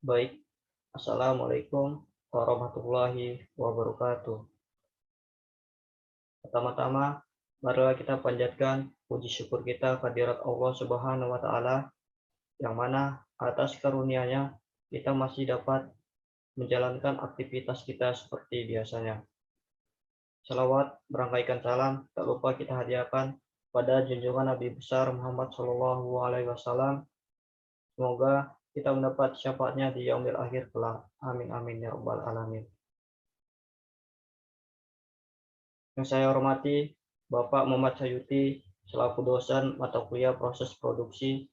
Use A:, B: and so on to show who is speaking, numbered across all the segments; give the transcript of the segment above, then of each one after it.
A: Baik, Assalamualaikum warahmatullahi wabarakatuh. Pertama-tama, marilah kita panjatkan puji syukur kita kehadirat Allah Subhanahu wa Ta'ala, yang mana atas karunia-Nya kita masih dapat menjalankan aktivitas kita seperti biasanya. Salawat berangkaikan salam tak lupa kita hadiahkan pada junjungan Nabi besar Muhammad Shallallahu Alaihi Wasallam. Semoga kita mendapat syafaatnya di yaumil akhir kelak. Amin amin ya rabbal alamin. Yang saya hormati Bapak Muhammad Sayuti selaku dosen mata kuliah proses produksi.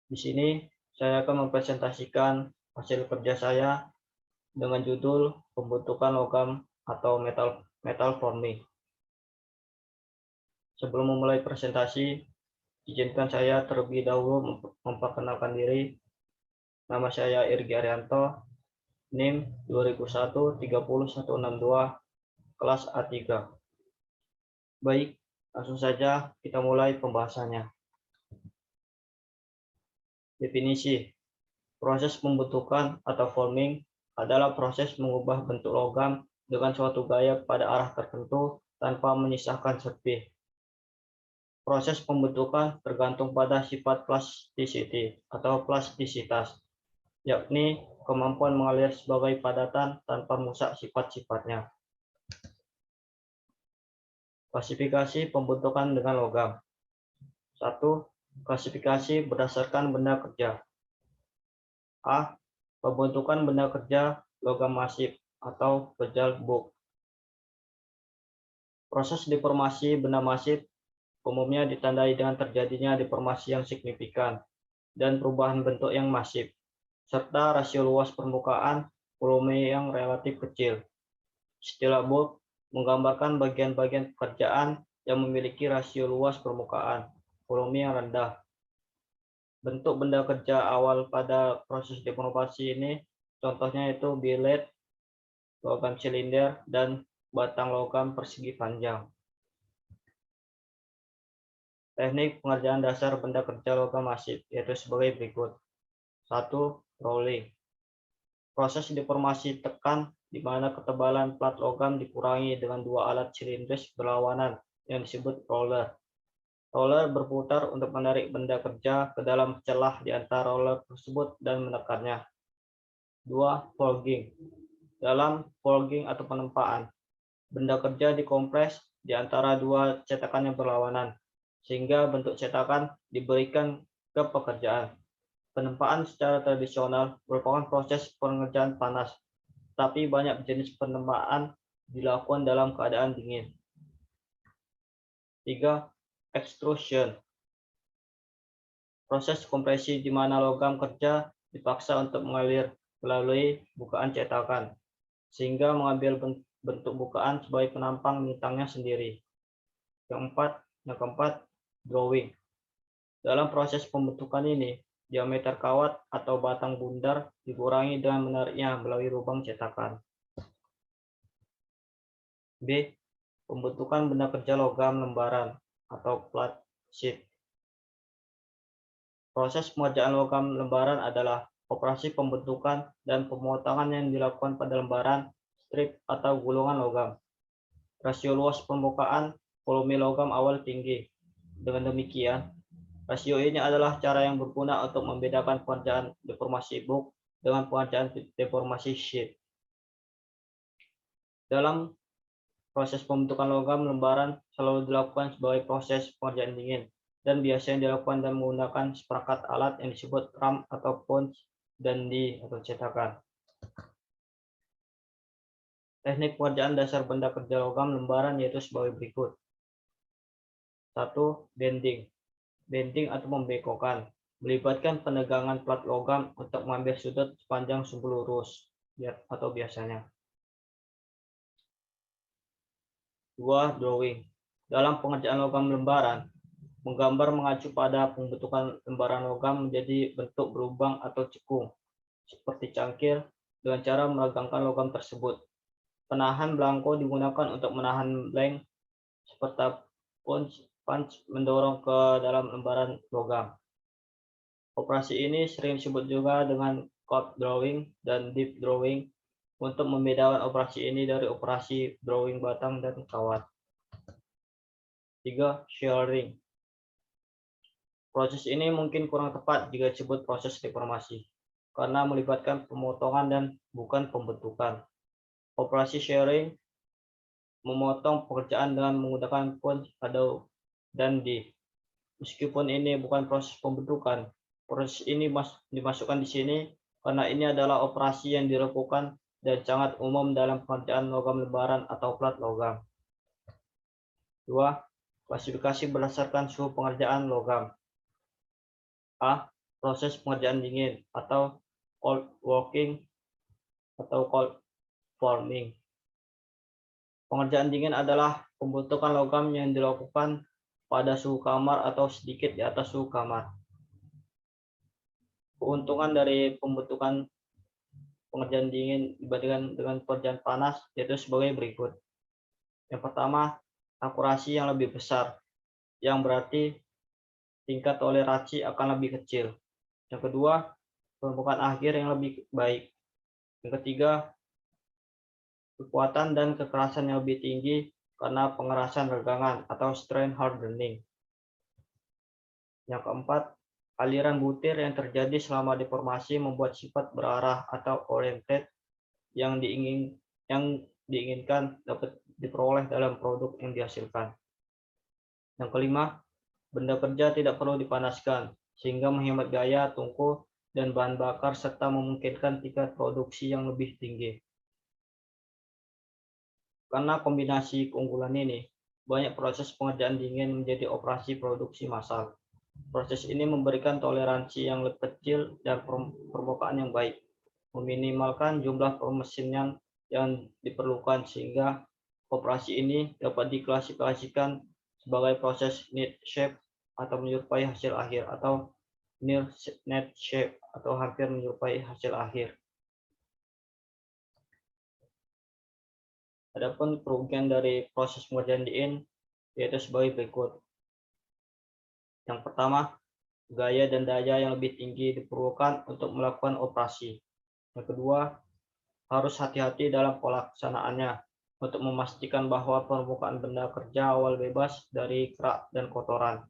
A: Di sini saya akan mempresentasikan hasil kerja saya dengan judul pembentukan logam atau metal forming. Sebelum memulai presentasi, izinkan saya terlebih dahulu memperkenalkan diri. Nama saya Irgi Arianto, NIM 2001-30162, kelas A3. Baik, langsung saja kita mulai pembahasannya. Definisi. Proses pembentukan atau forming adalah proses mengubah bentuk logam dengan suatu gaya pada arah tertentu tanpa menyisakan serpih. Proses pembentukan tergantung pada sifat plasticity atau plastisitas, yakni kemampuan mengalir sebagai padatan tanpa merusak sifat-sifatnya. Klasifikasi pembentukan dengan logam. 1. Klasifikasi berdasarkan benda kerja. A. Pembentukan benda kerja logam masif atau pejal bulk. Proses deformasi benda masif umumnya ditandai dengan terjadinya deformasi yang signifikan dan perubahan bentuk yang masif, serta rasio luas permukaan volume yang relatif kecil. Istilah bulk menggambarkan bagian-bagian pekerjaan yang memiliki rasio luas permukaan volume yang rendah. Bentuk benda kerja awal pada proses deformasi ini contohnya itu billet, logam silinder, dan batang logam persegi panjang. Teknik pengerjaan dasar benda kerja logam masif yaitu sebagai berikut. 1. Rolling. Proses deformasi tekan di mana ketebalan plat logam dikurangi dengan dua alat silindris berlawanan yang disebut roller. Roller berputar untuk menarik benda kerja ke dalam celah di antara roller tersebut dan menekannya. 2. Folding. Dalam folding atau penempaan, benda kerja dikompres di antara dua cetakan yang berlawanan, sehingga bentuk cetakan diberikan ke pekerjaan. Penempaan secara tradisional merupakan proses pengerjaan panas, tapi banyak jenis penempaan dilakukan dalam keadaan dingin. 3. Extrusion. Proses kompresi di mana logam kerja dipaksa untuk mengalir melalui bukaan cetakan, sehingga mengambil bentuk bukaan sebagai penampang bintangnya sendiri. Yang keempat, drawing. Dalam proses pembentukan ini, diameter kawat atau batang bundar dikurangi dengan menariknya melalui lubang cetakan. B. Pembentukan benda kerja logam lembaran atau flat sheet. Proses pengerjaan logam lembaran adalah operasi pembentukan dan pemotongan yang dilakukan pada lembaran, strip, atau gulungan logam. Rasio luas permukaan volume logam awal tinggi. Dengan demikian, rasio ini adalah cara yang berguna untuk membedakan pengerjaan deformasi bulk dengan pengerjaan deformasi sheet. Dalam proses pembentukan logam lembaran selalu dilakukan sebagai proses pengerjaan dingin dan biasanya dilakukan dengan menggunakan seperangkat alat yang disebut ram atau punch dan di atau cetakan. Teknik pengerjaan dasar benda kerja logam lembaran yaitu sebagai berikut. 1. Bending. Bending atau membengkokkan melibatkan penegangan plat logam untuk mengambil sudut sepanjang sumbu lurus atau biasanya. 2. Drawing. Dalam pengerjaan logam lembaran, menggambar mengacu pada pembentukan lembaran logam menjadi bentuk berlubang atau cekung, seperti cangkir, dengan cara meregangkan logam tersebut. Penahan belangko digunakan untuk menahan blank, serta punch mendorong ke dalam lembaran logam. Operasi ini sering disebut juga dengan cold drawing dan deep drawing untuk membedakan operasi ini dari operasi drawing batang dan kawat. 3. Shearing. Proses ini mungkin kurang tepat jika disebut proses deformasi, karena melibatkan pemotongan dan bukan pembentukan. Operasi shearing memotong pekerjaan dengan menggunakan punch, paddle, dan die. Meskipun ini bukan proses pembentukan, proses ini dimasukkan di sini karena ini adalah operasi yang dilakukan dan sangat umum dalam pengerjaan logam lebaran atau plat logam. 2. Klasifikasi berdasarkan suhu pengerjaan logam. A. Proses pengerjaan dingin atau cold working atau cold forming. Pengerjaan dingin adalah pembentukan logam yang dilakukan pada suhu kamar atau sedikit di atas suhu kamar. Keuntungan dari pembentukan pengerjaan dingin dibandingkan dengan pengerjaan panas yaitu sebagai berikut. Yang pertama, akurasi yang lebih besar, yang berarti tingkat toleransi akan lebih kecil. Yang kedua, permukaan akhir yang lebih baik. Yang ketiga, kekuatan dan kekerasan yang lebih tinggi karena pengerasan regangan atau strain hardening. Yang keempat, aliran butir yang terjadi selama deformasi membuat sifat berarah atau oriented yang diinginkan dapat diperoleh dalam produk yang dihasilkan. Yang kelima, benda kerja tidak perlu dipanaskan, sehingga menghemat gaya, tungku, dan bahan bakar, serta memungkinkan tingkat produksi yang lebih tinggi. Karena kombinasi keunggulan ini, banyak proses pengerjaan dingin menjadi operasi produksi massal. Proses ini memberikan toleransi yang lebih kecil dan permukaan yang baik, meminimalkan jumlah permesinan yang diperlukan, sehingga operasi ini dapat diklasifikasikan sebagai proses net shape atau menyerupai hasil akhir, atau near net shape atau hampir menyerupai hasil akhir. Adapun kerugian dari proses pengerjaan dingin yaitu sebagai berikut. Yang pertama, gaya dan daya yang lebih tinggi diperlukan untuk melakukan operasi. Yang kedua, harus hati-hati dalam pelaksanaannya untuk memastikan bahwa permukaan benda kerja awal bebas dari kerak dan kotoran.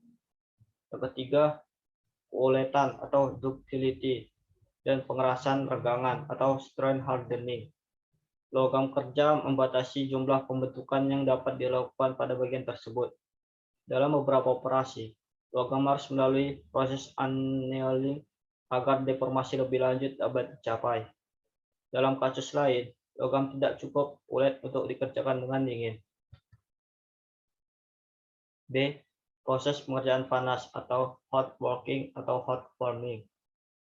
A: Yang ketiga, keuletan atau ductility dan pengerasan regangan atau strain hardening. Logam kerja membatasi jumlah pembentukan yang dapat dilakukan pada bagian tersebut. Dalam beberapa operasi, logam harus melalui proses annealing agar deformasi lebih lanjut dapat dicapai. Dalam kasus lain, logam tidak cukup ulet untuk dikerjakan dengan dingin. B. Proses pengerjaan panas atau hot working atau hot forming.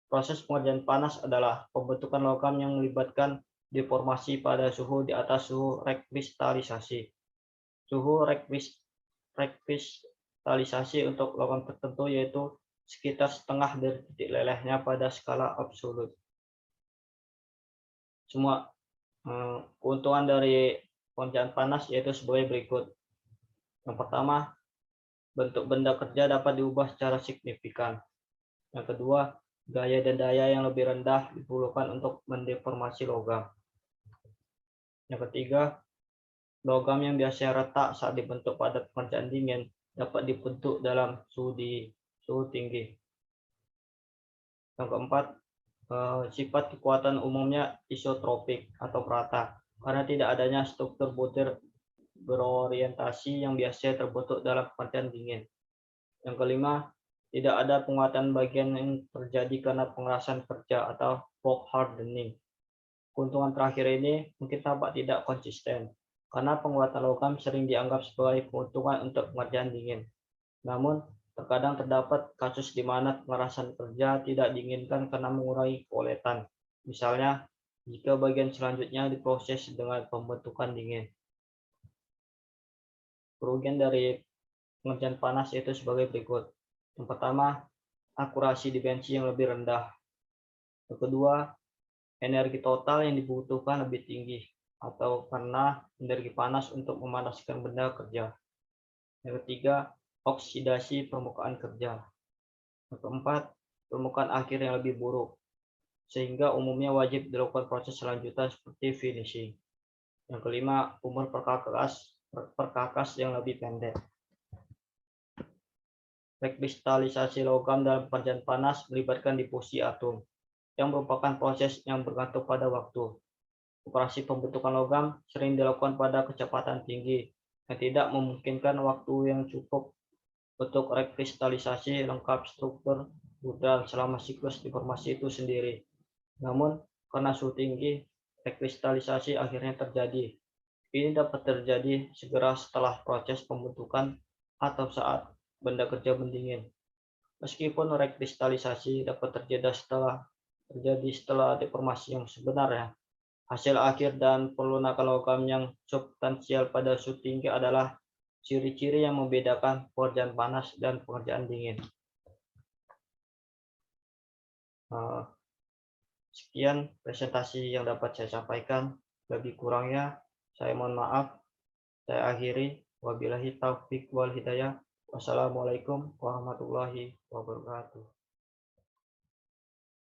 A: Proses pengerjaan panas adalah pembentukan logam yang melibatkan deformasi pada suhu di atas suhu rekristalisasi. Suhu rekristalisasi untuk logam tertentu yaitu sekitar setengah dari titik lelehnya pada skala absolut. Semua keuntungan dari pengerjaan panas yaitu sebagai berikut. Yang pertama, bentuk benda kerja dapat diubah secara signifikan. Yang kedua, gaya dan daya yang lebih rendah diperlukan untuk mendeformasi logam. Yang ketiga, logam yang biasanya retak saat dibentuk pada pengerjaan dingin dapat dibentuk dalam suhu tinggi. Yang keempat, sifat kekuatan umumnya isotropik atau merata karena tidak adanya struktur butir berorientasi yang biasanya terbentuk dalam pengerjaan dingin. Yang kelima, tidak ada penguatan bagian yang terjadi karena pengerasan kerja atau bulk hardening. Keuntungan terakhir ini mungkin tampak tidak konsisten, karena penguatan logam sering dianggap sebagai keuntungan untuk pengerjaan dingin. Namun, terkadang terdapat kasus di mana pengerasan kerja tidak diinginkan karena mengurangi keuletan. Misalnya, jika bagian selanjutnya diproses dengan pembentukan dingin. Kerugian dari pengerjaan panas itu sebagai berikut. Yang pertama, akurasi dimensi yang lebih rendah. Yang kedua, energi total yang dibutuhkan lebih tinggi atau karena energi panas untuk memanaskan benda kerja. Yang ketiga, oksidasi permukaan kerja. Yang keempat, permukaan akhir yang lebih buruk, sehingga umumnya wajib dilakukan proses selanjutan seperti finishing. Yang kelima, umur perkakas yang lebih pendek. Rekristalisasi logam dalam pekerjaan panas melibatkan difusi atom, yang merupakan proses yang bergantung pada waktu. Operasi pembentukan logam sering dilakukan pada kecepatan tinggi, yang tidak memungkinkan waktu yang cukup untuk rekristalisasi lengkap struktur rudal selama siklus deformasi itu sendiri. Namun, karena suhu tinggi, rekristalisasi akhirnya terjadi. Ini dapat terjadi segera setelah proses pembentukan atau saat benda kerja mendingin. Meskipun rekristalisasi dapat terjadi setelah deformasi yang sebenarnya, hasil akhir dan pelunakan logam yang substansial pada suhu tinggi adalah ciri-ciri yang membedakan pekerjaan panas dan pekerjaan dingin. Sekian presentasi yang dapat saya sampaikan. Lebih kurangnya saya mohon maaf. Saya akhiri. Wabillahi taufiq wal hidayah. Wassalamualaikum warahmatullahi wabarakatuh.